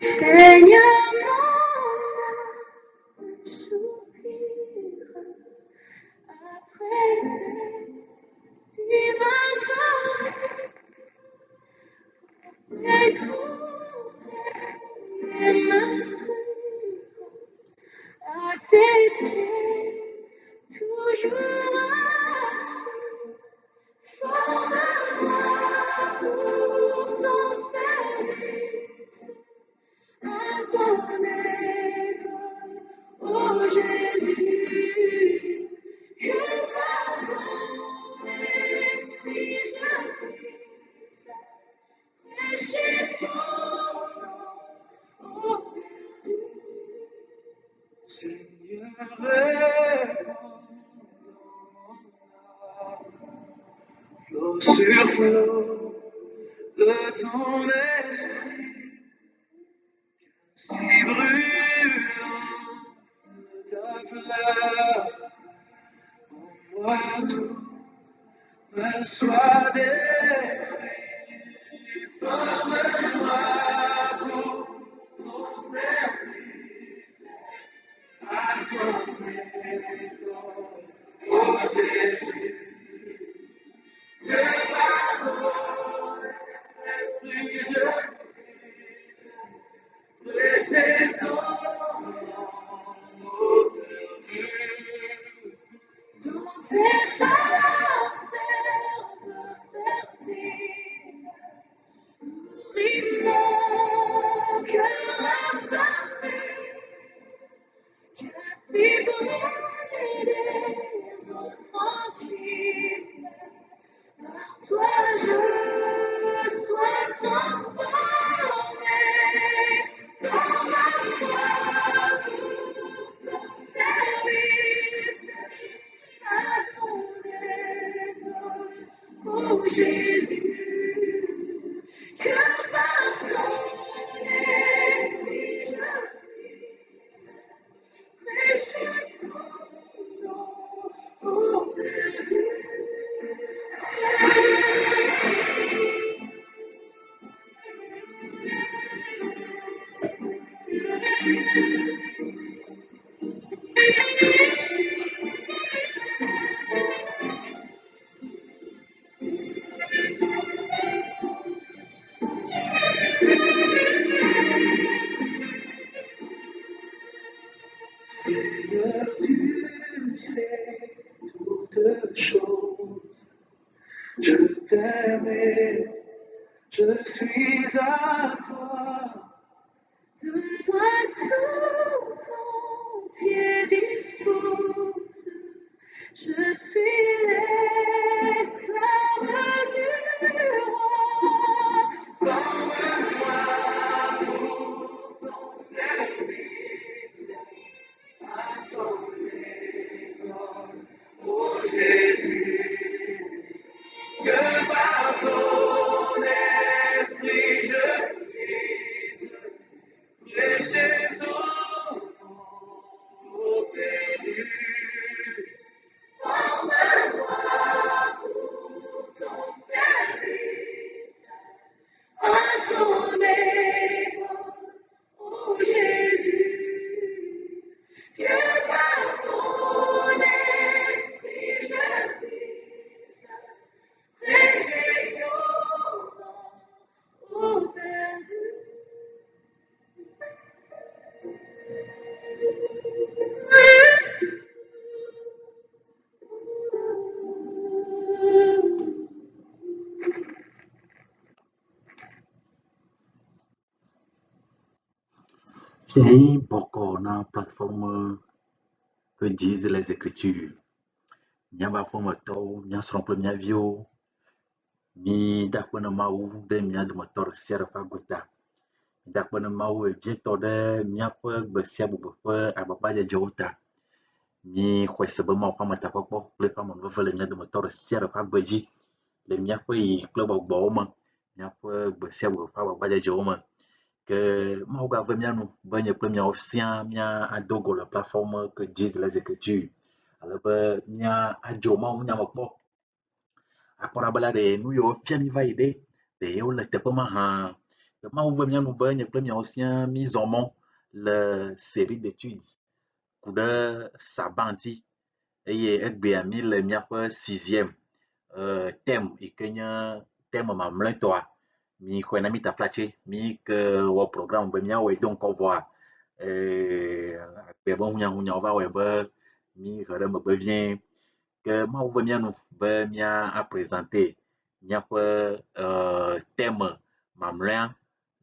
Seigneur, mon âme soupire après tes divins paroles, t'écouter et me suivre à tes pieds, toujours assis. Forme-moi pour ton service, à ton école, ô Jésus, que par ton esprit je puisse prêcher ton nom, ô Dieu. Seigneur, réponds dans mon âme, flot sur flot de ton esprit, si brûlant de ta fleur, en moi tout me soit détruit. Forme-moi pour ton service, à ton école, ô Jésus, que par ton esprit je puisse prêcher ton nom, ô Dieu. Dans tes forces fertiles, nourris mon cœur affamé, qu'ainsi brûler des eaux tranquilles. Par toi je sois transformé, dans ma foi pour ton service, à ton école, ô Jésus, que par ton esprit je puisse prêcher son nom, ô Dieu. Seigneur, tu sais toutes choses. Je t'aime et je suis à toi. Donne-moi tout entier dispose. Je suis l'esclave du roi. Forme-moi pour ton service, à ton école, ô Jésus, que par ton esprit je puisse prêcher ton nom, ô Jésus. Forme-moi pour ton service, À ton école, ô Jésus, que par ton esprit je puisse prêcher ton nom, ô perdu. Et beaucoup na plateforme que disent les Écritures. Mia ba forme tau, mia sromple mia vio, mi dakwana mau de mia de motor siara fa gota. Dakwana mau e vieto de mia pe gbesia bubu pe ababa ya jota. Mi kwese be mau pa mata popo, le pa mon vele mia de motor siara fa gbeji. Le mia pe i club ogbo ma, mia pe gbesia bubu pa ababa ya joma. Que mau ga ve mia nu, be nye ple mia ofisia mia adogo la plateforme que disent les Écritures. ale be míadzro Mawu nya me kpɔ. Akpɔ ɖa be la ɖe nu yiwo fia mí va yi ɖe, ɖe yewo le teƒe ma hã. Mawu ve mía nu be nye kple miawo siaa mízɔ mɔ le série d'études ku ɖe Saba ŋuti eye egbea mí le míaƒe 6e thème yi ke nye thème mamlɛtɔa. Mi xɔe na mí taflatse mí ke wɔ programme be míawɔe do ŋkɔ vɔa agbe be hunyahunya va wɔe be mí he ɖe megbe vie. Ke Mawu ve mía nu be mía présenter míaƒe thème mamlɛa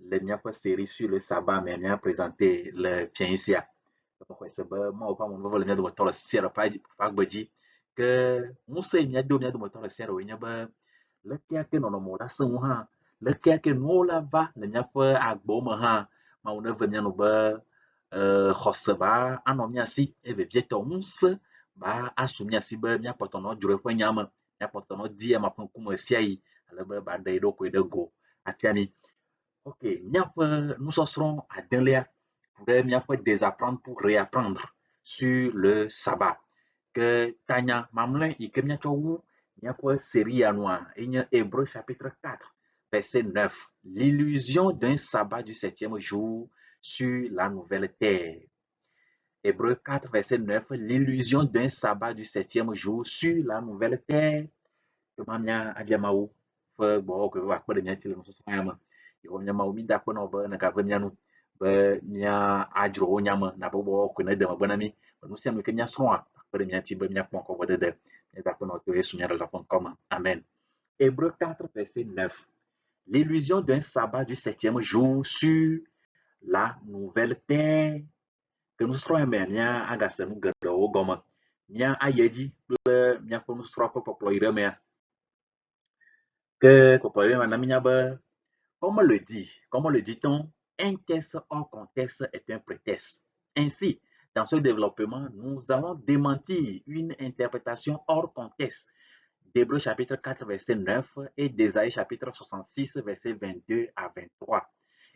le míaƒe série sur le sabbat mais mía présenter le fiẽ sia. Xɔe se be Mawu ƒe amenuveve le mía dometɔ le sia ɖe ƒe agbe dzi. Ke ŋusẽ yi míado mía dometɔ le sia ɖe nye be lekea nɔnɔme la sẽ ŋu hã, lekea nuwo la va le míaƒe agbewo me hã, Mawu neve mía nu be xɔse va anɔ mía si eye vevietɔ ŋusẽ va asu mía si be míakpɔtɔ nɔ dzro eƒe nya me, míakpɔtɔ nɔ di ame ƒe ŋkume sia yi ale be ba ɖe eɖokui ɖe go afia mí. Ok, míaƒe nusɔsrɔ̃ adelia ɖe míaƒe désapprendre pour réapprendre sur le sabbat. Que tanya mamlɛ yi ke míatsɔ wu míaƒe série ya nua enye Hébreux chapitre 4 verset 9, l'illusion d'un sabbat du 7e jour sur la nouvelle terre. Hébreux 4 verset 9, l'illusion d'un sabbat du 7e jour sur la nouvelle terre. Que mamia abia Mawu ƒe gbɔwɔ ke va kpe ɖe mía ŋuti le nusɔsrɔ̃ ya me. Yehowa mía Mawu mí da akpe na wò be nègave mía nu be míadzro wò nya me nabe gbɔwɔ koe nede megbe na mí. Nu sia nu ke míasrɔ̃a akpe ɖe mía ŋuti be míakpɔ ŋkɔgbedede. Míeda akpe na wò to Yesu mía Ɖela ƒe ŋkɔ me. Amen. Hébreux 4 verset 9, l'illusion d'un sabbat du 7e jour sur la nouvelle terre. Que nusrɔ̃ ya mea mía agase nu geɖewo gɔme. Mía ayi edzi kple míaƒe nusrɔ̃ ƒe kpɔkplɔ yi ɖe mea. Que kpɔkplɔ yi ɖe mea na mínya be comme le dit-on, un texte hors contexte est un prétexte. Ainsi, dans ce développement, nous allons démentir une interprétation hors contexte d'Hébreux chapitre 4 verset 9 et d'Ésaïe chapitre 66 verset 22 à 23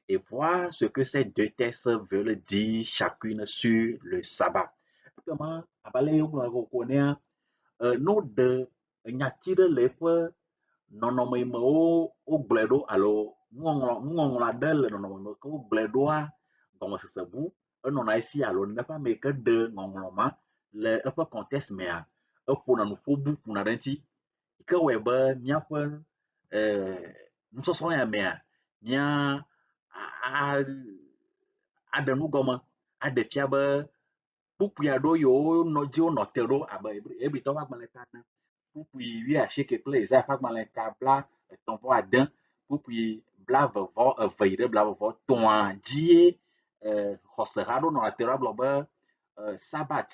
et voir ce que ces deux textes veulent dire chacune sur le sabbat. Comment abalé vous connaît nous de nyatire le peu nɔnɔme me wo gblẽ ɖo alo nuŋɔŋlɔ aɖe le nɔnɔme me ke wo gblẽ ɖoa gɔmesese bu enɔna esi alo neƒe ame yi ke ɖe ŋɔŋlɔ ma le eƒe contexte mea eƒona nuƒobu ƒona ɖe eŋuti yi ke wɔe be míaƒe nusɔsrɔ̃ ya mea mía aɖe nu gɔme aɖe fia be kpukpui aɖewo yiwo nɔ dzi wonɔ te ɖo abe Hebritɔwo ƒe agbalẽ ta ene, kpukpui 19 kple Isaya ƒe agbalẽ ta 36, kpukpui 22 yi ɖe 23 dzie xɔseha aɖewo nɔna te ɖo agblɔ be sabat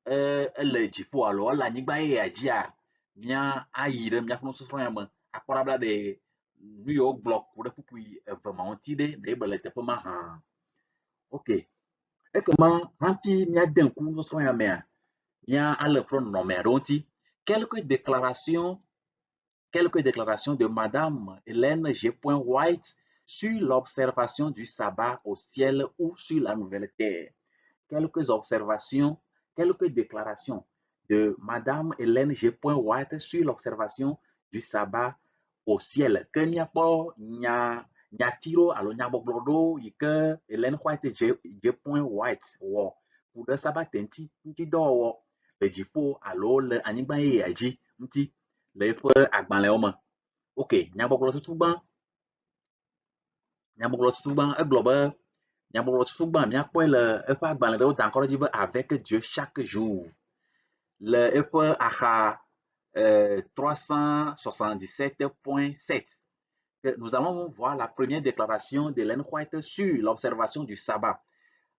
ele dziƒo alo ele anyigba yea dzia mía ayi ɖe míaƒe nusɔsrɔ̃ ya me akpɔ ɖa bla ɖe nu yiwo gblɔ ku ɖe kpukpui 2 ma ŋuti ɖe ɖe be le teƒe ma hã. Ok, ekema hafi míade ŋku nusɔsrɔ̃ ya mea mía ale ƒe nɔnɔme aɖewo ŋuti. Quelques déclarations de Madame Hélène G. White sur l'observation du sabbat au ciel ou sur la nouvelle terre. Quelques déclarations de Madame Hélène G. White sur l'observation du sabbat au ciel. Que míakpɔ nyatiro alo nyagbɔgblɔ ɖo yi ke Hélène G. White wɔ ku ɖe sabbat ŋutidɔwɔwɔ le dziƒo alo le anyigba yeyea dzi ŋuti le eƒe agbalẽwo me. Ok, nyagbɔgblɔ tutugba egblɔ be nyagbɔgblɔ tutugba míakpɔe le eƒe agbalẽ ɖewo da ŋkɔ ɖe dzi be avec Dieu chaque jour le eƒe axa 377.7. Nous allons voir la première déclaration d'Hélène White sur l'observation du sabbat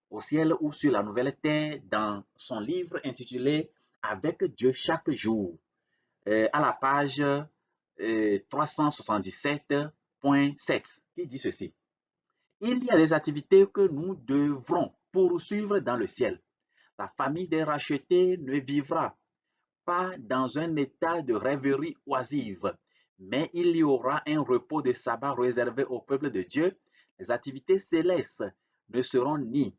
au ciel ou sur la nouvelle terre dans son livre intitulé Avec Dieu chaque jour, à la page 377.7, qui dit ceci. Il y a des activités que nous devrons poursuivre dans le ciel. La famille des rachetés ne vivra pas dans un état de rêverie oisive, mais il y aura un repos de sabbat réservé au peuple de Dieu. Les activités célestes ne seront ni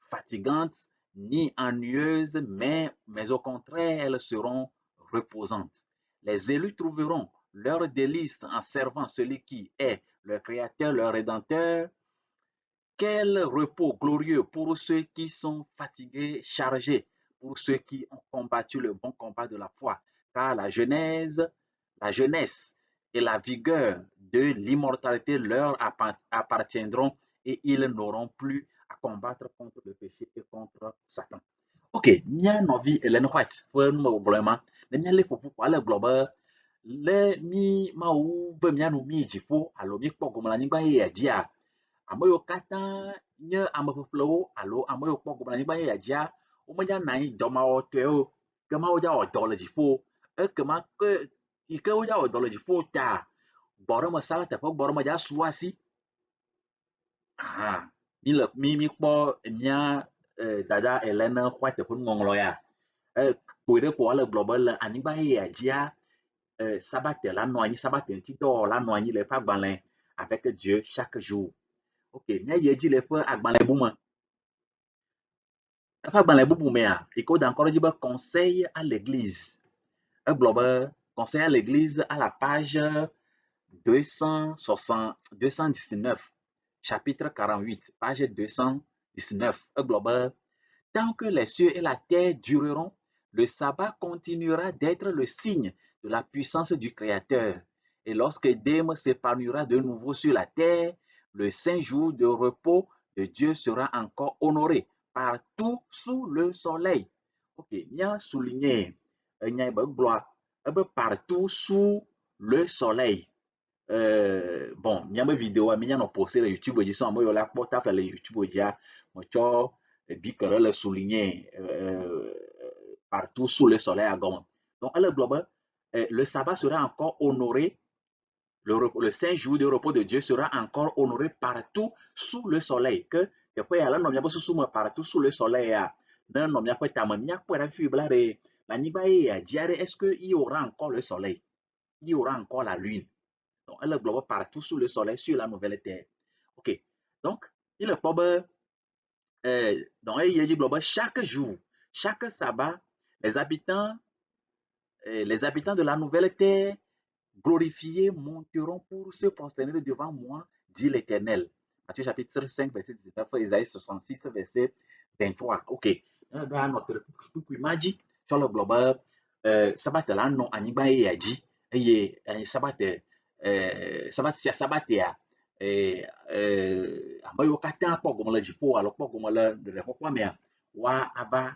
fatigantes ni ennuyeuses, mais au contraire, elles seront reposantes. Les élus trouveront leur délice en servant celui qui est leur Créateur, leur Rédempteur. Quel repos glorieux pour ceux qui sont fatigués, chargés, pour ceux qui ont combattu le bon combat de la foi, car la jeunesse et la vigueur de l'immortalité leur appartiendront et ils n'auront plus à combattre contre le péché et contre Satan. Ok, mia nɔvi Ellen White ƒe numegblɔe ma, ne míalé ƒoƒu ko ale gblɔ be le mí Mawu be míanɔ mí dziƒo alo míekpɔ gome le anyigba yeyea dzia, ame yiwo katã nye ame ƒeƒlewo alo ame yiwo kpɔ gome le anyigba yeyea dzia, womenya nɔ anyi dɔmawɔtɔewo ke Mawu dza wɔ dɔ le dziƒo. Ekema ke yi ke wodza wɔ dɔ le dziƒo ta, gbɔɖeme sabatɛ ƒe gbɔɖeme dza su asi. Míkpɔ mía dada Ellen White ƒe nuŋɔŋlɔ ya. Koe ɖe ko ele gblɔ be le anyigba yeyea dzia, sabatɛ la nɔ anyi, sabatɛ ŋutidɔwɔla nɔ anyi le eƒe agbalẽ avec Dieu chaque jour. Ok, míayi edzi le eƒe agbalẽ bubu me. Eƒe agbalẽ bubu mea, yi ke woda ŋkɔ ɖe edzi be conseil à l'église. Egblɔ be conseil à l'église à la page 219, chapitre 48, page 219. Egblɔ be tant que les cieux et la terre dureront, le sabbat continuera d'être le signe de la puissance du Créateur. Et lorsque Édème s'épanouira de nouveau sur la terre, le saint jour de repos de Dieu sera encore honoré partout sous le soleil. Ok, mia souligner nya be gblɔa ebe partout sous le soleil. Bon, miabe vidéo mi nyanɔ poster le YouTube dzi sɔŋ ame yiwo la kpɔ tafe le YouTube dzia, metsɔ bic ɖe le souligner partout sous le soleil agɔme. Donc ele gblɔ be le sabbat sera encore honoré, le saint jour de repos de Dieu sera encore honoré partout sous le soleil. Que teƒe ya le nɔ miabe susu me partout sous le soleil ya, ne nɔ miaƒe tame miakpɔe ɖe fi bla ɖe l'anyigba yeyea dzia ɖe, est-ce que il y aura encore le soleil, il y aura encore la lune. Donc, elle englobe partout sous le soleil, sur la nouvelle terre. Ok. Donc, il est probable, donc, il dit chaque jour, chaque sabbat, les habitants de la nouvelle terre glorifiés monteront pour se prosterner devant moi, dit l'Éternel. Matthieu chapitre 5, verset 19, Isaïe 66, verset 23. Ok. Dans notre image, sur le globe, sabbat là, non, anigba et yadi, et sabbat sia sabatia ame yiwo katã kpɔ gome le dziƒo alo kpɔ gome le ɖeɖexɔxɔa mea, wa ava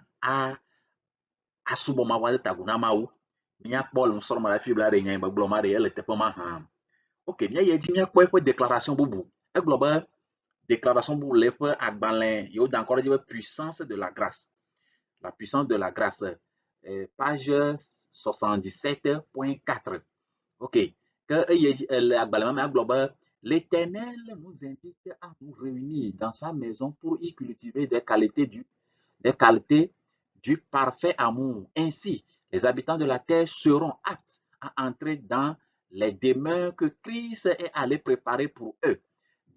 asubɔ Mawu ade tago na Mawu. Míakpɔ le nusrɔ̃me le afi bla ɖe nya be gblɔ ma ɖe ele teƒe ma hã. Ok, míayi edzi míakpɔ eƒe déclaration bubu. Egblɔ be déclaration bubu le eƒe agbalẽ yewo da ŋkɔ ɖe edzi be puissance de la grâce. La puissance de la grâce, page 77.4. Ok. L'Éternel nous invite à nous réunir dans sa maison pour y cultiver des qualités du parfait amour. Ainsi, les habitants de la terre seront aptes à entrer dans les demeures que Christ est allé préparer pour eux.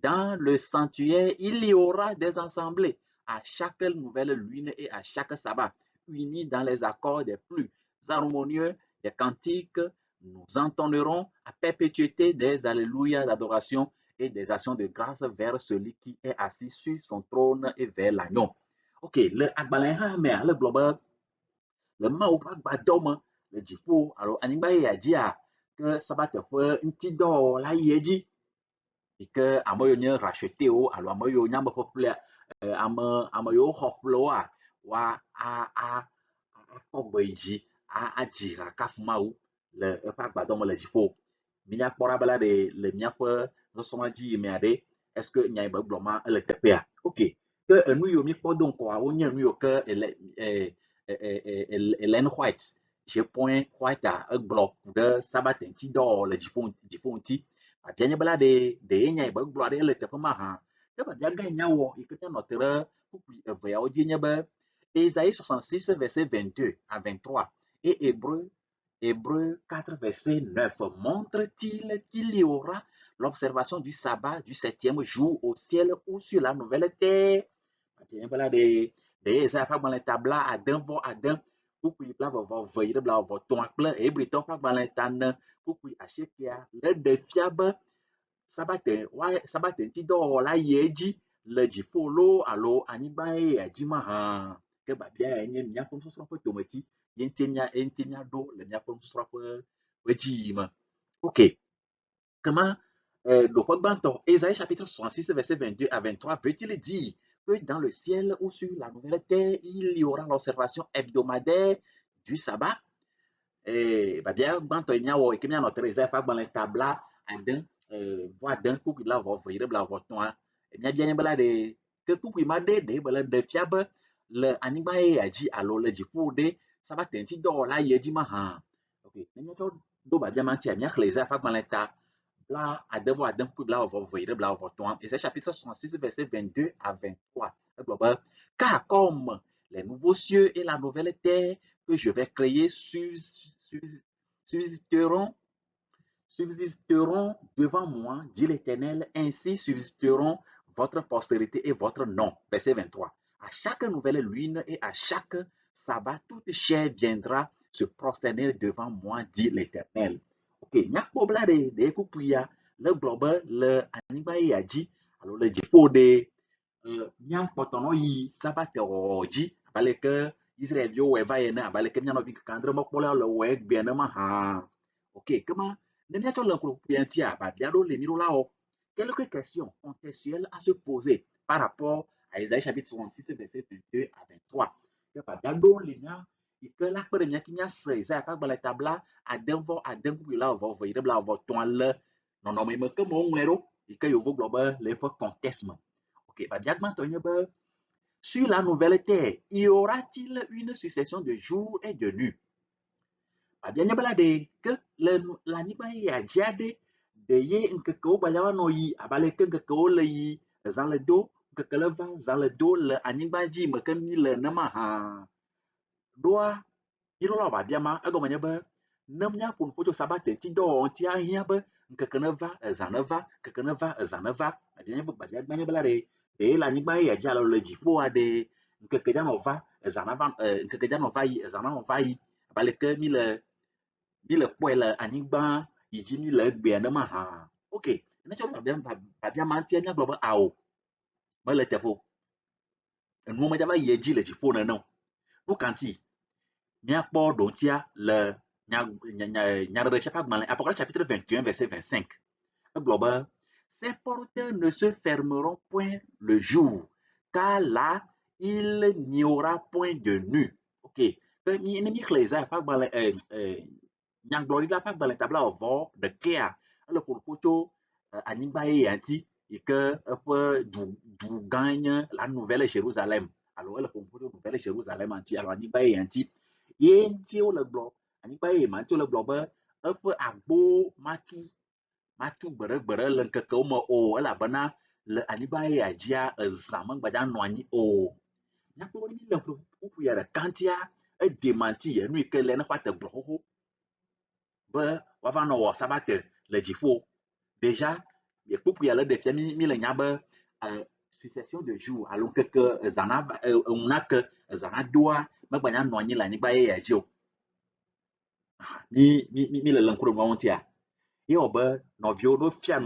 Dans le sanctuaire, il y aura des assemblées à chaque nouvelle lune et à chaque sabbat, unis dans les accords des plus harmonieux des cantiques. Nous entonnerons à perpétuité des alléluia d'adoration et des actions de grâce vers celui qui est assis sur son trône et vers l'agneau. Ok, le agbalẽ hã mea, le gblɔ be le Mawu ƒe agbadɔ me le dziƒo alo anyigba yeyea dzia, ke sabat ƒe ŋutidɔwɔwɔ yi edzi, yi ke ame yiwo nye rachetewo alo ame yiwo nye ame yiwo xɔ ƒlewoa, wa akpɔ gbe yi dzi, adzi ha kafu Mawu le eƒe agbadɔ me le dziƒo. Míakpɔ ɖa be la ɖe le míaƒe nusrɔ̃ dzi yimea ɖe, est-ce que nya be gblɔ ma ele teƒea? Ok. Ke enu yiwo míkpɔ do ŋkɔa wonye enu yiwo ke Ellen White, J. White egblɔ ɖe sabat ŋutidɔwɔwɔ le dziƒo ŋuti. Abia nye be la ɖe nya be gblɔ ɖe ele teƒe ma hã. Ke babia gã nya wɔ yi ke nɔ te ɖe kpukpui eve yawo dzi nye be Isaïe 66 verset 22 à 23 et Hébreux 4 verset 9 montre-t-il qu'il y aura l'observation du sabbat du 7e jour au ciel ou sur la nouvelle terre. D'ailleurs, ça pas dans les tables à d'un pour que bla va veiller bla va ton plan et briton pas dans les tan pour que acheter le défiable ça va te ti do la yeji le jipolo alo aniba e ajima ha que ba bia enye mia pom so po tomati yentemia do le mia pom so po wejima. OK. Comment le code Banton, Ésaïe chapitre 66, verset 22 à 23, veut-il dire que dans le ciel ou sur la nouvelle terre, il y aura l'observation hebdomadaire du sabbat? Bah bien, Banton, il y a notre Ésaïe, pas dans les tables, Adam, voix d'un coup, il a ouvert la voix toi. Il y a bien de que coup, il m'a dit, de fiable, le animal a dit, alors le jifu de, ça va t'aider dans la yedima. OK, il y a do ba bien mentir, il y a les Ésaïe, pas dans les tables. Là, à devoir d'un coup, là, on va ouvrir, là, on va tourner. Et c'est chapitre 66, verset 22 à 23. Car comme les nouveaux cieux et la nouvelle terre que je vais créer subsisteront, subsisteront devant moi, dit l'Éternel, ainsi subsisteront votre postérité et votre nom. Verset 23. À chaque nouvelle lune et à chaque sabbat, toute chair viendra se prosterner devant moi, dit l'Éternel. OK, nyak pobla de kukuya le globe le aniba ya ji alors le jifo de nyak potono yi sabbat oji baleke Israël yo we va yena baleke nyano bi kandre mo pola le we gbe na ma ha. OK, comment ne mia to le kuyantia ba biado le miro lao. Quelques questions contextuelles à se poser par rapport à Isaïe chapitre 66 verset 22 à 23. Ba biado le mia que la première qui m'a fait ça pas dans la table à d'un coup là va voir là va ton là non non mais que mon numéro et que yo global les fois contexte. OK bah bien maintenant ba sur la nouvelle terre y aura-t-il une succession de jours et de nuits? Bah bien ba de que la ni ba ya jade de ye que ko ba ya no yi abale que ko le yi dans le dos que le va dans le dos le ani ba ji me que mi le na ma ha doa yiro la ba bia ma ego manya ba nam nya pun foto sabate ti do on ti ahia ba nkeke ne va ezane va keke ne va ezane va adenya ba bia manya bla re e la nyigba ya ja lo le jifo ade nkeke ja no va ezane va nkeke ja no va yi ezane no va yi ba le ke mi le kpoe le anyigba yi ji mi le gbe ne ma ha. OK ne cho ba bia ma ti anya glo ba awo me le tefo enu ma ja ba ye ji le jifo ne no no kanti miakpɔ ɖotia le Apocalypse chapitre 21 verset 25 egblɔ be ces portes ne se fermeront point le jour car là il n'y aura point de nuit. OK ne mi xlẽ Isaiah ƒe agbalẽ nyagblɔɖila ƒe agbalẽ tabla vɔ ɖekea ele ƒoƒo tso anyigba ye ya ŋuti yi ke eƒe du gã nye la Nouvelle Jérusalem alo ele ƒoƒo tso Nouvelle Jérusalem ŋuti alo anyigba ye ya ŋuti ye ŋuti wole gblɔ anyigba ye ma ŋuti wole gblɔ be eƒe agbo matu gbeɖegbeɖe le ŋkekewo me o elabena le anyigba ye ya dzia ezã megbadza nɔ anyi o. Nyakpɔ be mi le ƒuƒu ya ɖeka ŋutia edemanti ye nu yi ke le ne ƒate gblɔ xoxo be woava nɔ wɔ sabate le dziƒo. Déjà ye ƒuƒu ya le ɖe fia mi le nya be succession de jour alo ŋkeke ezã nava eŋu nake ezã nadoa megbadza nɔ anyi le anyigba ye ya dzi o. Mi le ŋku ɖe nuawo ŋutia ye wɔ be nɔviwo no fia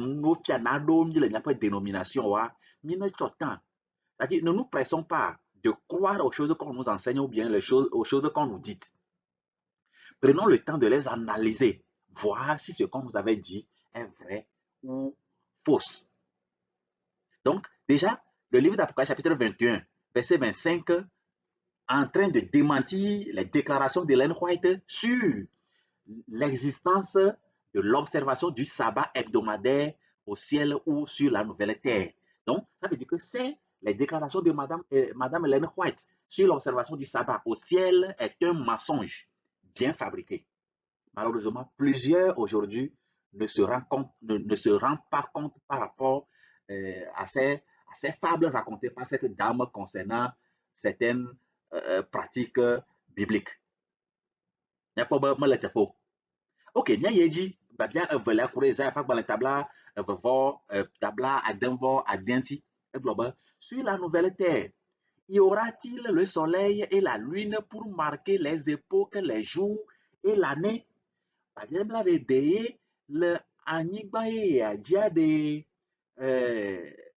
naɖewo mi le miaƒe dénomination wa mi ne tsɔ temps. C'est-à-dire ne nous pressons pas de croire aux choses qu'on nous enseigne ou bien aux choses qu'on nous dit. Prenons le temps de les analyser, voir si ce qu'on nous avait dit est vrai ou fausse. Donc, déjà, le livre d'Apocalypse chapitre 21, verset 25, en train de démentir les déclarations d'Ellen White sur l'existence de l'observation du sabbat hebdomadaire au ciel ou sur la nouvelle terre. Donc, ça veut dire que c'est les déclarations de Madame Ellen White sur l'observation du sabbat au ciel est un mensonge bien fabriqué. Malheureusement, plusieurs aujourd'hui ne se rendent pas compte par rapport à ces fables racontées par cette dame concernant certaines pratiques bibliques. OK, bien yeji, ba bien evela kure Isaiah pas dans tabla tabla ademvo adenti egloba sur la nouvelle terre y aura-t-il le soleil et la lune pour marquer les époques, les jours et l'année? La Bible a réveillé le anyigba ye adia de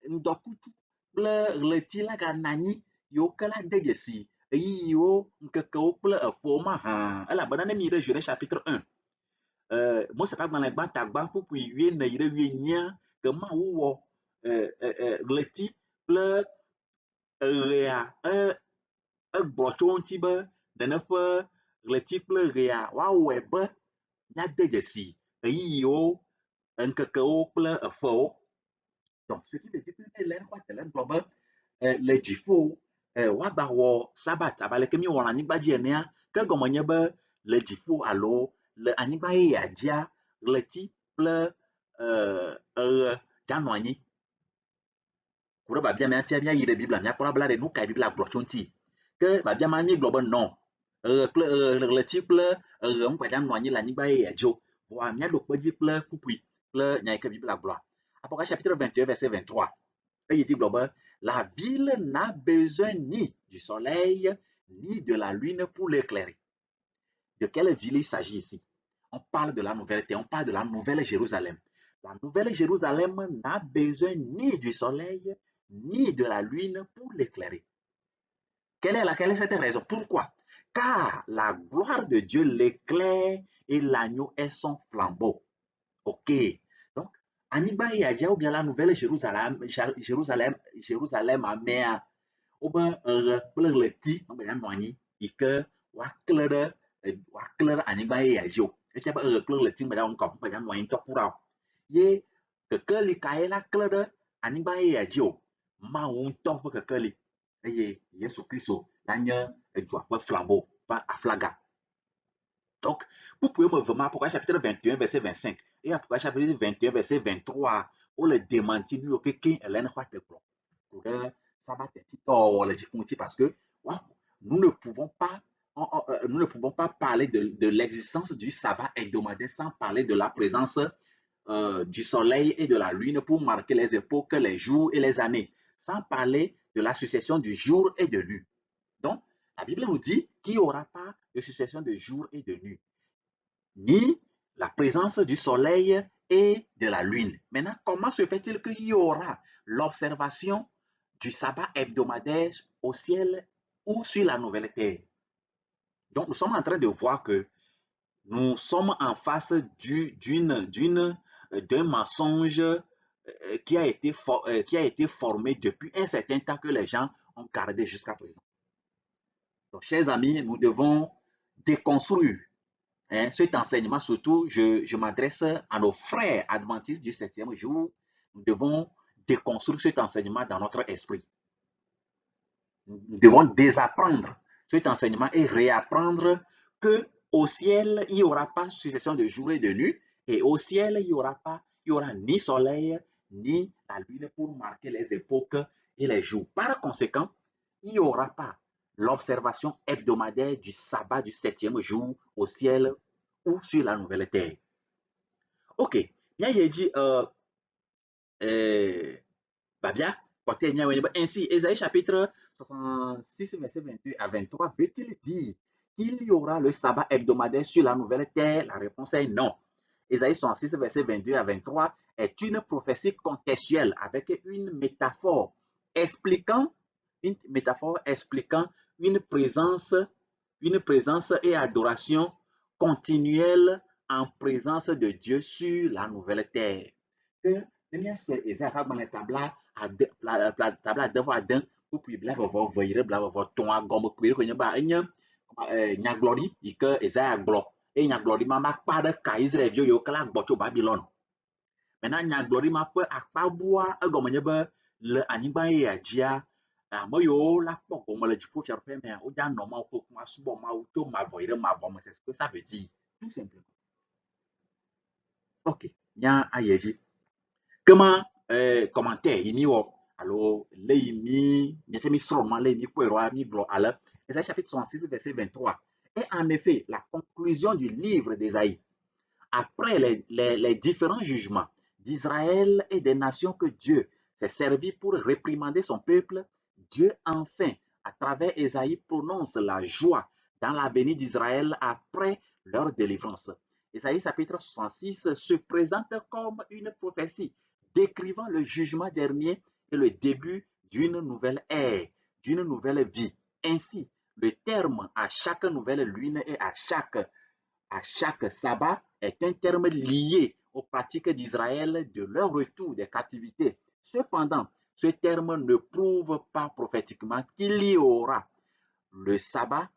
ndɔkutu kple ɣleti la gananyi yiwo ke la de dzesi ɣeyiɣiwo, ŋkekewo kple eƒewo mahã, elabena ne mi yi ɖe Genèse chapitre 1, Mose ƒe agbalẽ gbãtã gbãkpukpui 14 yi ɖe 18 ke Mawu wɔ ɣleti kple ɣea egblɔ tso ŋuti be nene ƒe ɣleti kple ɣea woawɔe be míade dzesi ɣeyiɣiwo, ŋkekewo kple eƒewo. Donc, ce qui veut dire que le xɔte le gblɔ be le dziƒo woaba wɔ sabat abe aleke míewɔna anyigba dzi enea, ke gɔme nye be le dziƒo alo le anyigba yeyea dzia, ɣleti kple ɣe ganɔ anyi. Ku ɖe babia míatia míayi ɖe Biblia míakpɔ bla ɖe nu kae Biblia gblɔ tso ŋuti. Ke babia ma míegblɔ be non, ɣleti kple ɣe ŋgbadia nɔ anyi le anyigba yeyea dzi o. Vɔa míaɖo kpe dzi kple kpukpui kple nya yi ke Biblia gblɔa. Apocalypse chapitre 21 verset 23. Et il dit la ville n'a besoin ni du soleil ni de la lune pour l'éclairer. De quelle ville il s'agit ici? On parle de la nouvelle terre, on parle de la nouvelle Jérusalem. La nouvelle Jérusalem n'a besoin ni du soleil ni de la lune pour l'éclairer. Quelle est cette raison? Pourquoi? Car la gloire de Dieu l'éclaire et l'agneau est son flambeau. Ok. Donc, anyigba ye adia ou bien la nouvelle Jérusalem amea obe kple ɣleti ŋgbanya nɔ anyi yi ke woakle ɖe anyigba ye adzi o. Efia be kple ɣleti ŋgbanya nɔ anyi ŋutɔ kura o. Ye kekeli kae la kle ɖe anyigba ye adzi o? Mawu ŋutɔ ƒe kekeli, eye Yesu Kristo la nye edua ƒe flambeau ƒe aflaga. Donc, vous pouvez me voir Apocalypse chapitre 21 verset 25 et Apocalypse chapitre 21 verset 23 où le démenti lui quelqu'un Hélène Khoate pour sabat parce que nous ne pouvons pas parler de l'existence du sabbat hebdomadaire sans parler de la présence du soleil et de la lune pour marquer les époques, les jours et les années, sans parler de la succession du jour et de nuit. Donc, la Bible nous dit qu'il n'y aura pas de succession de jour et de nuit, ni la présence du soleil et de la lune. Maintenant, comment se fait-il qu'il y aura l'observation du sabbat hebdomadaire au ciel ou sur la nouvelle terre? Donc, nous sommes en train de voir que nous sommes en face d'un mensonge qui a été formé depuis un certain temps que les gens ont gardé jusqu'à présent. Donc, chers amis, nous devons déconstruire cet enseignement. Surtout, je m'adresse à nos frères adventistes du 7e jour. Nous devons déconstruire cet enseignement dans notre esprit. Nous devons désapprendre cet enseignement et réapprendre qu'au ciel, il n'y aura pas succession de jour et de nuit. Et au ciel, il n'y aura ni soleil, ni la lune pour marquer les époques et les jours. Par conséquent, il n'y aura pas l'observation hebdomadaire du sabbat du 7e jour au ciel ou sur la nouvelle terre. Ok, bien il dit ainsi, Ésaïe chapitre 66, verset 22 à 23, veut-il dire qu'il y aura le sabbat hebdomadaire sur la nouvelle terre? La réponse est non. Ésaïe 66, verset 22 à 23 est une prophétie contextuelle avec une métaphore expliquant une présence et adoration continuelle en présence de Dieu sur la nouvelle terre. Tabla devant Adam, ou puis bla vovɔ veire bla vovɔ tɔa gɔme kue ko nye ba enye nyaglɔɖi yi ke Ezaya gblɔ eye nyaglɔɖi ma kpa ɖe ka Israelviwo yiwo ke la gbɔ tso Babylon. Maintenant nyaglɔɖi ma ƒe akpa bua egɔme nye be le anyigba yea dzia ame yiwo la kpɔ gɔme le dziƒo fiaɖuƒe mea wodza nɔ Mawu ƒe ŋkume asubɔ Mawu tso mavɔ yi ɖe mavɔ me. C'est ce que ça veut dire tout simplement. Ok, nya ayi edzi. Kema commentaire yi mi wɔ alo le yi mi miaƒe mi srɔ̃ma le yi mi kpɔe ɖoa mi gblɔ ale Ésaïe chapitre 66 verset 23 est en effet la conclusion du livre d'Ésaïe. Après les différents jugements d'Israël et des nations que Dieu s'est servi pour réprimander son peuple, Dieu enfin à travers Ésaïe, prononce la joie dans l'avenir d'Israël après leur délivrance. Ésaïe chapitre 66 se présente comme une prophétie décrivant le jugement dernier et le début d'une nouvelle ère, d'une nouvelle vie. Ainsi, le terme à chaque nouvelle lune et à chaque sabbat est un terme lié aux pratiques d'Israël de leur retour des captivités. Cependant, ce terme ne prouve pas prophétiquement qu'il y aura le sabbat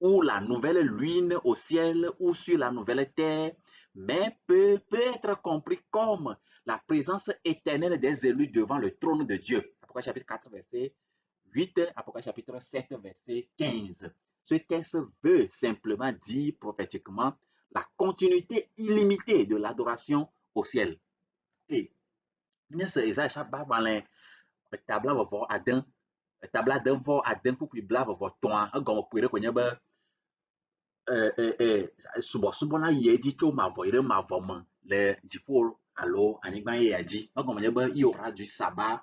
ou la nouvelle lune au ciel ou sur la nouvelle terre, mais peut être compris comme la présence éternelle des élus devant le trône de Dieu. Apocalypse chapitre 4, verset 8, Apocalypse chapitre 7, verset 15. Ce texte veut simplement dire prophétiquement la continuité illimitée de l'adoration au ciel. Et bien sûr, Isaïe chapitre tabla vɔvɔ ade tabla de vɔ ade kpukpui bla vɔvɔ egɔme ƒoe ɖe konye be subɔsubɔla yi edzi tso mavɔ yi ɖe mavɔ me le dziƒo alo anyigba ya dzi. Egɔme nye be il y aura du sabbat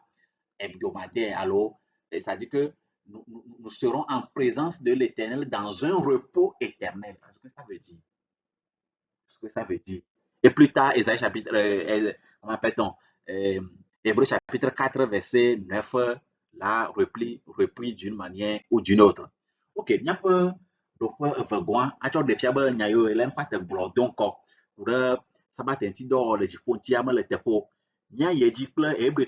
hebdomadaire alo c'est-à-dire que nous serons en présence de l'Éternel dans un repos éternel. C'est ce que ça veut dire. Ce que ça veut dire. Et plus tard, Ésaïe chapitre, comment appelle-t-on, Hébreu chapitre 4, verset 9, là, repris d'une manière ou d'une autre. Ok, il y a peu de goin, à toi de fiable, il y a eu l'empat de blodon, pour ça va t'intider dans le jipon, tiam, le tepo. Il y a eu dit, Hébreu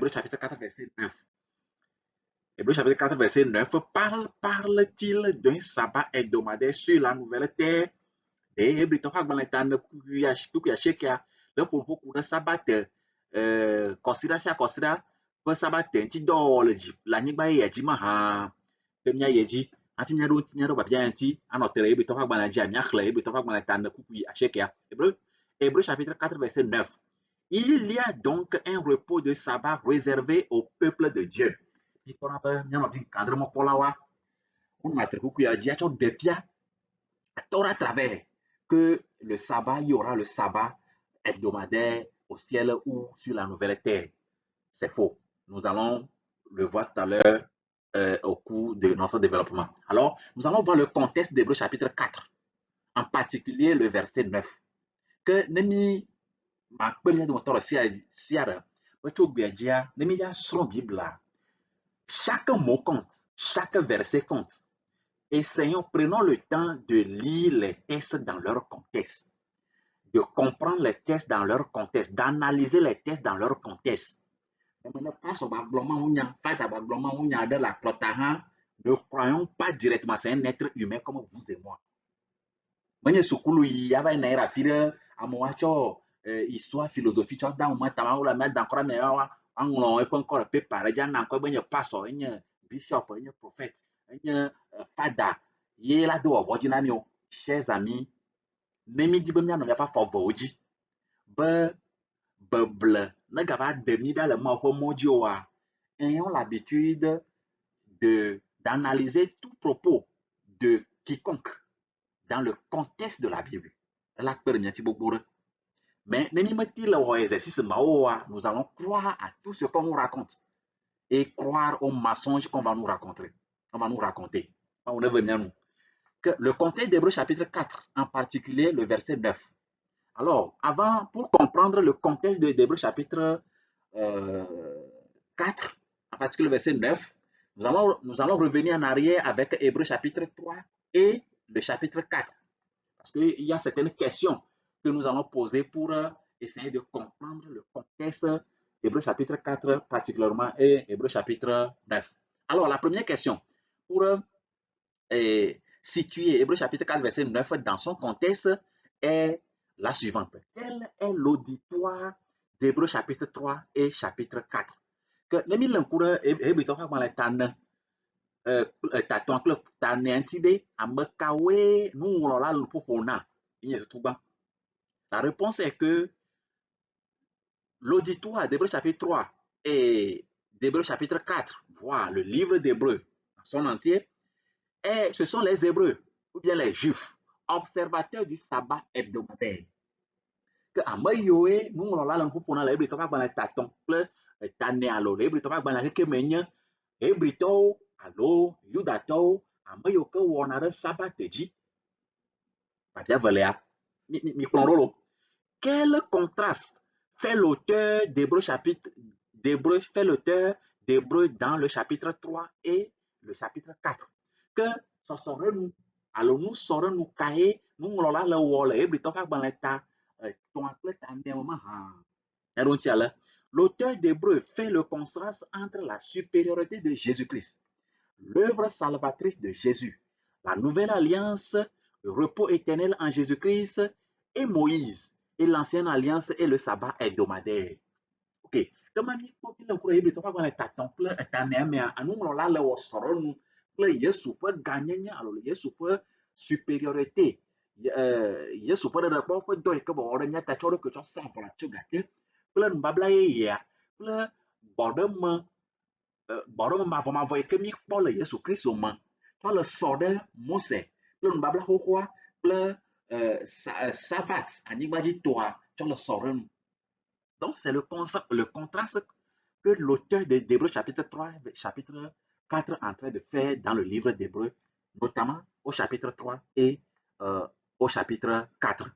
chapitre 4, verset 9. Hébreu chapitre 4, verset 9, parle-t-il d'un sabbat hebdomadaire sur la nouvelle terre? Et Hébreu chapitre 4, le propos de sabbat, considère pe sabbat ti dɔ le dzi le anyigba ye dzi ma hã ke mía ye dzi hafi mía ɖo biabia ŋuti anɔ te ɖe Hébrewtɔ ƒe agbalẽ dzi míaxlẽ Hébrewtɔ ƒe agbalẽ ta ne kuku asiekea. Hébreu chapitre 4 verset 9. Il y a donc un repos de sabbat réservé au peuple de Dieu. Mikpɔna be míanɔvi kadremɔkpɔlawoa wonɔ atre kuku ya dzi atsɔ ɖe fia atɔ ɖe à travers que le sabbat, il y aura le sabbat hebdomadaire au ciel ou sur la nouvelle terre. C'est faux. Nous allons le voir tout à l'heure au cours de notre développement. Alors, nous allons voir le contexte d'Hébreu chapitre 4, en particulier le verset 9. Que nemi ma kpeli de moteur siara, nemi ya son Bible. Chaque mot compte, chaque verset compte. Essayons, prenons le temps de lire les textes dans leur contexte, de comprendre les textes dans leur contexte, d'analyser les textes dans leur contexte. Ne croyons pas directement, c'est un être humain comme vous et moi. Histoire, philosophie, bishop, prophète, fada, chers amis, même dit n'y a pas fort boji, ayons l'habitude d'analyser tout propos de quiconque dans le contexte de la Bible. Mais nous allons croire à tout ce qu'on nous raconte et croire aux mensonges qu'on va nous raconter. Que le contexte d'Hébreu chapitre 4, en particulier le verset 9. Alors, pour comprendre le contexte d'Hébreu chapitre 4, en particulier le verset 9, nous allons revenir en arrière avec Hébreu chapitre 3 et le chapitre 4. Parce qu'il y a certaines questions que nous allons poser pour essayer de comprendre le contexte d'Hébreu chapitre 4 particulièrement et Hébreu chapitre 9. Alors, la première question, pour situer Hébreu chapitre 4 verset 9 dans son contexte est la suivante. Quel est l'auditoire d'Hébreu chapitre 3 et chapitre 4? Que les mille encourent Hébreu la réponse est que l'auditoire d'Hébreu chapitre 3 et d'Hébreu chapitre 4, voire le livre d'Hébreu en son entier, ce sont les Hébreux ou bien les Juifs, observateurs du sabbat hebdomadaire. Que amayoe nous on la langue pour la Hébreu pas dans taton le tane alors Hébreu pas dans que menye Hébrito, allo, Yudato, Amayoka, Warnare, Sabateji, Patia Valea, mi Clonrolo. Quel contraste fait l'auteur d'Hébreu chapitre d'Hébreu fait l'auteur d'Hébreu dans le chapitre 3 et le chapitre 4 que ça serait nous alors nous serons nous cahier nous là le wall et brito pas dans l'état ton appel ta moment l'auteur d'Hébreu fait le contraste entre la supériorité de Jésus-Christ, l'œuvre salvatrice de Jésus, la nouvelle alliance, le repos éternel en Jésus-Christ et Moïse, et l'ancienne alliance et le sabbat hebdomadaire. Ok. Comment ni ko kila kura yebi to kwa ta temple ta ne me anu la le wo soro nu le Yesu pe ganyenya alo le Yesu pe supériorité Yesu pe de ko ko do ke bo ore nya ta choro ke cho sa pour la chuga ke ple mbabla ye ya ple bodem borɔm mavɔmavɔ yi ke mi kpɔ le Yesu Kristo me tsɔ le sɔ ɖe Mose kple nubabla xoxoa kple Sabat anyigbadzitɔa tsɔ le sɔ ɖe nu. Donc c'est le contraste que l'auteur d'Hébreu chapitre 3, chapitre 4 est en train de faire dans le livre d'Hébreu, notamment au chapitre 3 et au chapitre 4.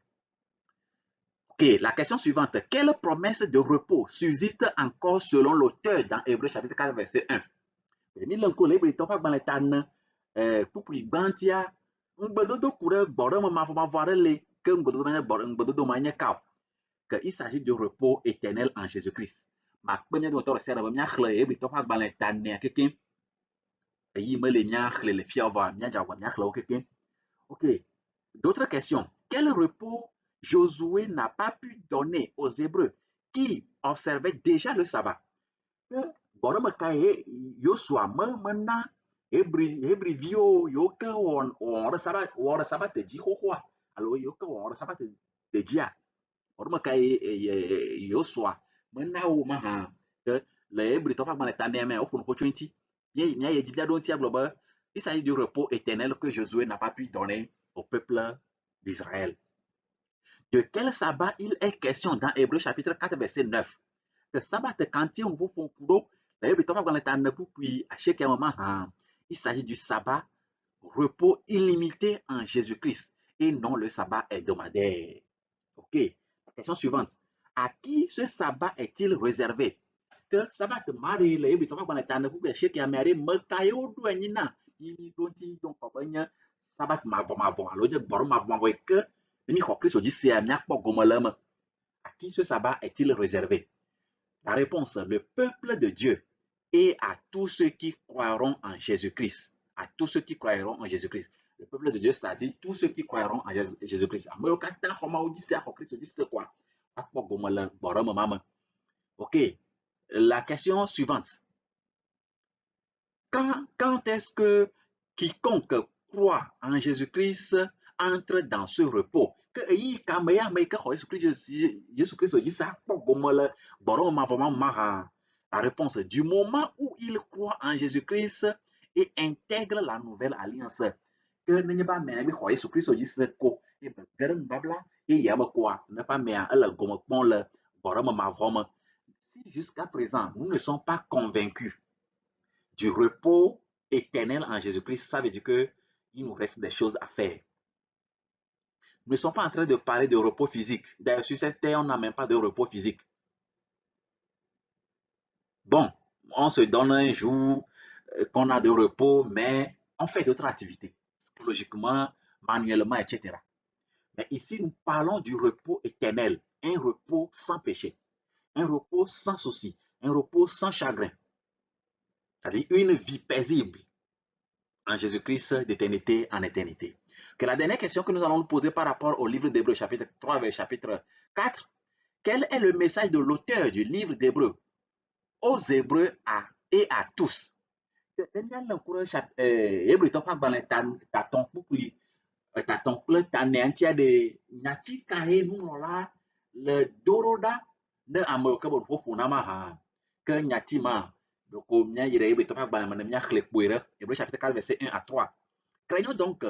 Ok, la question suivante. Quelle promesse de repos subsiste encore selon l'auteur dans Hébreu chapitre 4, verset 1? Mi le ŋku le Hebritɔ ƒe agbalẽ ta ne kpukpui gbãtia ŋugbedodo ku ɖe gbɔɖeme mavɔmavɔ aɖe le ke ŋugbedodo ma nye kao que il s'agit du repos éternel en Jésus-Christ. Makpe mía dometɔ ɖe sia ɖe be míaxlẽ Hebritɔ ƒe agbalẽ ta nea kekeŋ eyi me le míaxlẽ le fia vɔa míadze agbɔ míaxlẽ wo kekeŋ. Ok, d'autres questions. Quel repos Josué n'a pas pu donner aux Hébreux qui observaient déjà le sabbat? Gbɔɖeme ka ye Yosua mena Hebriviwo yiwo ke wɔ ɖe sabat dzi xoxoa alo yiwo ke wɔ ɖe sabat dzia gbɔɖeme ka ye Yosua mena wo mahã ke le Hebritɔ ƒe agbalẽ ta nea mea woƒo nu ƒo tso eŋuti mía ye dzi bia ɖo eŋuti agblɔ be il s'agit du repos éternel que Josué n'a pas pu donner au peuple d'Israël. De quel sabbat il est question dans Hébreu chapitre 4 verset 9? Que sabbat kantie ŋu ƒoƒo kuɖo le Hebritɔ ƒe agbalẽ ta ne kpukpui asieke me mahã. Il s'agit du sabbat repos illimité en Jésus-Christ et non le sabbat hebdomadaire. Ok. La question suivante. À qui ce sabbat est-il réservé? Que sabbat mari le Hebritɔ ƒe agbalẽ ta ne kpukpui asieke ame aɖe me ka ye woɖo anyi na mi ɖo ŋuti donc be nye sabbat mavɔmavɔ alo nye gbɔɖe mavɔmavɔ yi ke ne mi xɔ Kristo dzi sea míakpɔ gome le eme. À qui ce sabbat est-il réservé? La réponse, le peuple de Dieu et à tous ceux qui croiront en Jésus-Christ. À tous ceux qui croiront en Jésus-Christ. Le peuple de Dieu, c'est-à-dire tous ceux qui croiront en Jésus-Christ. Ok. La question suivante. Quand est-ce que quiconque croit en Jésus-Christ entre dans ce repos? La réponse, du moment où il croit en Jésus-Christ et intègre la nouvelle alliance. Si jusqu'à présent, nous ne sommes pas convaincus du repos éternel en Jésus-Christ, ça veut dire qu'il nous reste des choses à faire. Nous ne sommes pas en train de parler de repos physique. D'ailleurs, sur cette terre, on n'a même pas de repos physique. Bon, on se donne un jour qu'on a de repos, mais on fait d'autres activités, psychologiquement, manuellement, etc. Mais ici, nous parlons du repos éternel, un repos sans péché, un repos sans souci, un repos sans chagrin. C'est-à-dire une vie paisible en Jésus-Christ d'éternité en éternité. Que la dernière question que nous allons nous poser par rapport au livre d'Hébreu, chapitre 3 vers chapitre 4, quel est le message de l'auteur du livre d'Hébreu aux Hébreux et à tous? Hébreu chapitre 4 verset 1 à 3. Craignons donc,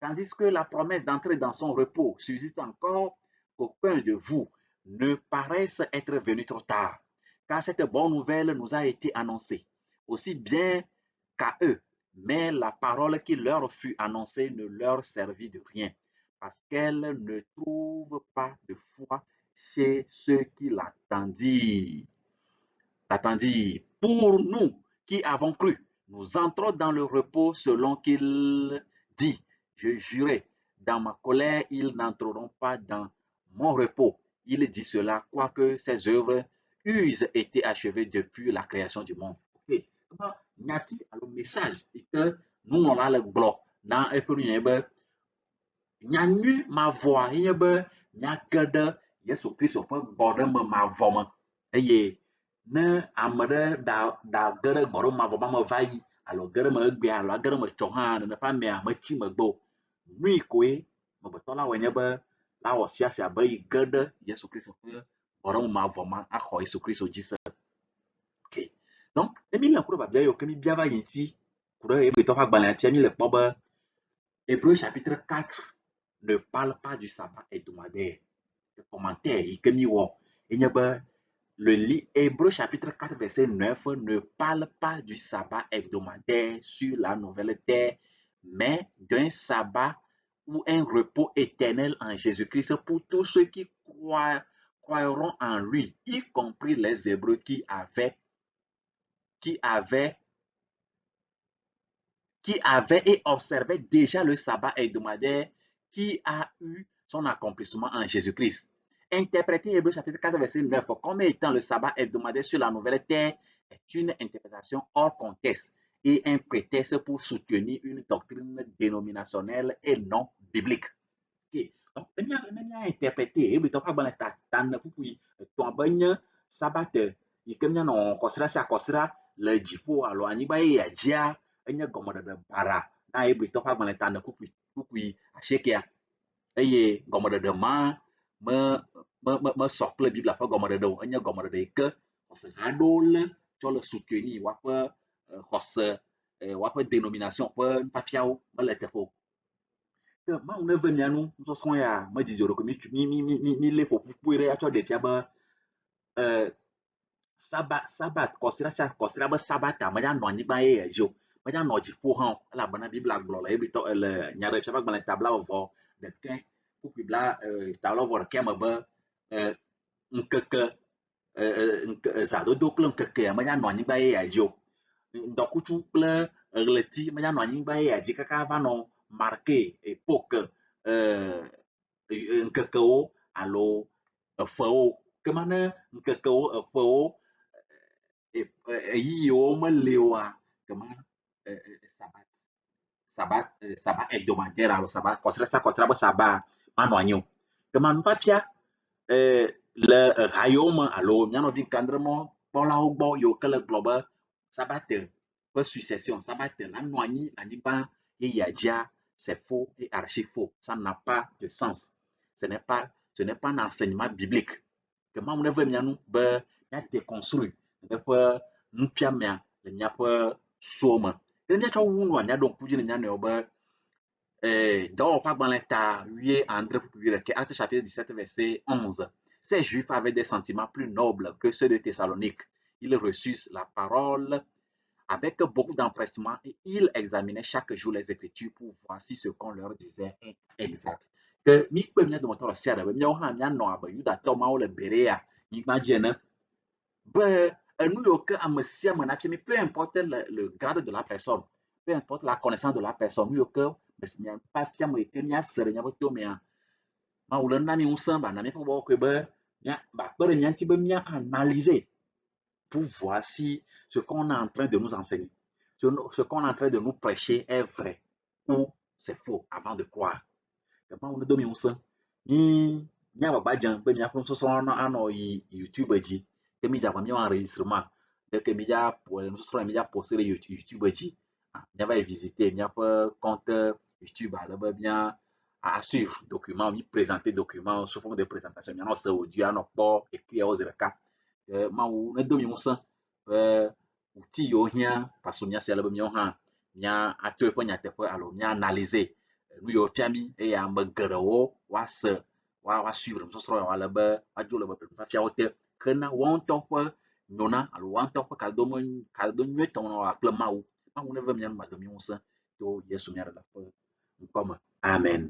tandis que la promesse d'entrer dans son repos subsiste encore, qu'aucun de vous ne paraisse être venu trop tard, car cette bonne nouvelle nous a été annoncée aussi bien qu'à eux. Mais la parole qui leur fut annoncée ne leur servit de rien, parce qu'elle ne trouve pas de foi chez ceux qui l'attendirent. Pour nous qui avons cru, nous entrons dans le repos selon qu'il dit. Je jurais, dans ma colère, ils n'entreront pas dans mon repos. Il dit cela, quoique ses œuvres eussent été achevées depuis la création du monde. Ok, comment y a-t-il le message et que nous on a le bloc dans un peu nyanu ma voix y be nya gede Yesu Kristo ƒe gbɔɖe me mavɔ me eye ne ame ɖe da ge ɖe gbɔɖe mavɔ me va yi alo ge ɖe me egbea alo age ɖe me tsɔ hã neneƒe amea metsi megbe o nui koe mebetɔ la wɔe nye be la wɔ siasia be yi ge ɖe Yesu Kristo ƒe gbɔɖe me mavɔ me axɔ Yesu Kristo dzi se. Ok, donc ne mi le ku ɖe babia yiwo ke mi bia va yi ŋuti ku ɖe Hebritɔ ƒe agbalẽa tia mi le kpɔ be Hébreux chapitre 4 ne parle pas du sabbat hebdomadaire. Le commentaire que le Hébreux chapitre 4 verset 9 ne parle pas du sabbat hebdomadaire sur la nouvelle terre, mais d'un sabbat ou un repos éternel en Jésus-Christ pour tous ceux qui croiront en lui, y compris les Hébreux qui avaient et observaient déjà le sabbat hebdomadaire qui a eu son accomplissement en Jésus-Christ. Interpréter Hébreux chapitre 4 verset 9 comme étant le sabbat hebdomadaire sur la nouvelle terre est une interprétation hors contexte et un prétexte pour soutenir une doctrine dénominationnelle et non biblique. Okay. Donc, on a interprété Hébreux chapitre 4 verset sabbat il y a le jipo alo anyigba ye yadzia enye gɔmɔɖeɖe bara na Hebritɔ ƒe agbalẽ ta ne kukui asiekea eye gɔmɔɖeɖe ma mesɔ kple Biblia ƒe gɔmɔɖeɖe o, enye gɔmɔɖeɖe yi ke xɔse aɖewo lé tsɔ le soutenir woaƒe xɔse woaƒe dénomination ƒe nufiafiawo mele teƒe o. Ke Mawu ne ve mia nu nusɔsrɔ̃ ya medidi o ɖeko mi lé ƒoƒuƒoe ɖe atsɔ ɖe fia be Sabat, kɔsiɖa be sabata meya nɔ anyigba ye dzi o, meya nɔ dziƒo hã o, elabena Biblia gblɔ le Hebritɔ le Nyaɖefia ƒe agbalẽ ta blaeve ɖeke kpukpui ta blaeve ɖekea me be ŋkeke zãdodo kple ŋkekea meya nɔ anyigba ye dzi o, ŋdɔkutsu kple ɣleti meya nɔ anyigba ye dzi kaka va nɔ marke epoke ŋkekewo alo efewo kema ne ŋkekewo efewo yiwo mele oa kema sabbat hebdomadaire alo sabbat kɔsiɖa be sabbat manɔ anyi o kema nufiafia le ha yiwo me alo mia nɔvi gandremɔ kpɔlawo gbɔ yiwo ke le gblɔ be sabbat ƒe succession sabbat la nɔ anyi le anyigba yeyea dzia c'est faux et archi faux, ça n'a pas de sens, ce n'est pas un enseignement biblique que Mawu ne ve mia nu be mia déconstruire eƒe nufiamea le miaƒe suwo me. Ne miatsɔ wu nua mia ɖo ŋku dzi ne mia nɔewo be dɔwɔƒe agbalẽ ta 8 Actes chapitre 17 verset 11. Ces Juifs avaient des sentiments plus nobles que ceux de Thessalonique. Ils reçurent la parole avec beaucoup d'empressement et ils examinaient chaque jour les Écritures pour voir si ce qu'on leur disait est exact. Que mi kpe mia dometɔ ɖe sia ɖe be miawo hã mianɔ abe Yudatɔ mawo le Berea nyigba dzi ene be enu yiwo ke ame sia ame nafia mi, peu importe le grade de la personne, peu importe la connaissance de la personne, nu yiwo ke fia me yi ke miase ɖe miaƒe to mea, Mawu le na mi ŋusẽ ba na miaƒe wɔwɔkoe be ba kpe ɖe mia ŋuti be mia analyser pour voir si ce qu'on est en train de nous enseigner, ce qu'on est en train de nous prêcher est vrai ou c'est faux avant de croire. Mawu ne do mi ŋusẽ miagbagba dze be miaƒe nusɔsrɔ̃ anɔ yi YouTube dzi ke mi dze agbagba miawɔ enregistrement ɖeke mi dza nusɔsrɔ̃ mi dza poster ɖe YouTube dzi miava yi visiter miaƒe compte YouTube ale be mia suivre document mi présenter document sous forme de présentation mianɔ se audio anɔ kpɔ ekuiawo zi ɖeka. Mawu ne do mi ŋusẽ be ŋuti yiwo hiã paso miasi ale be miawo hã mia ato eƒe nyateƒe alo mia analyser nu yiwo fia mi eye ame geɖewo woasuivre nusɔsrɔ̃ yawo ale be woadzo le bebenufiafiawo te ke na woawo ŋutɔ ƒe nyona alo woantɔ ƒe kadodo nyuietɔ wɔna kple Mawu. Mawu neve mía nu madomi ŋusẽ to Yesu mía Ɖela ƒe ŋkɔ me. Amen.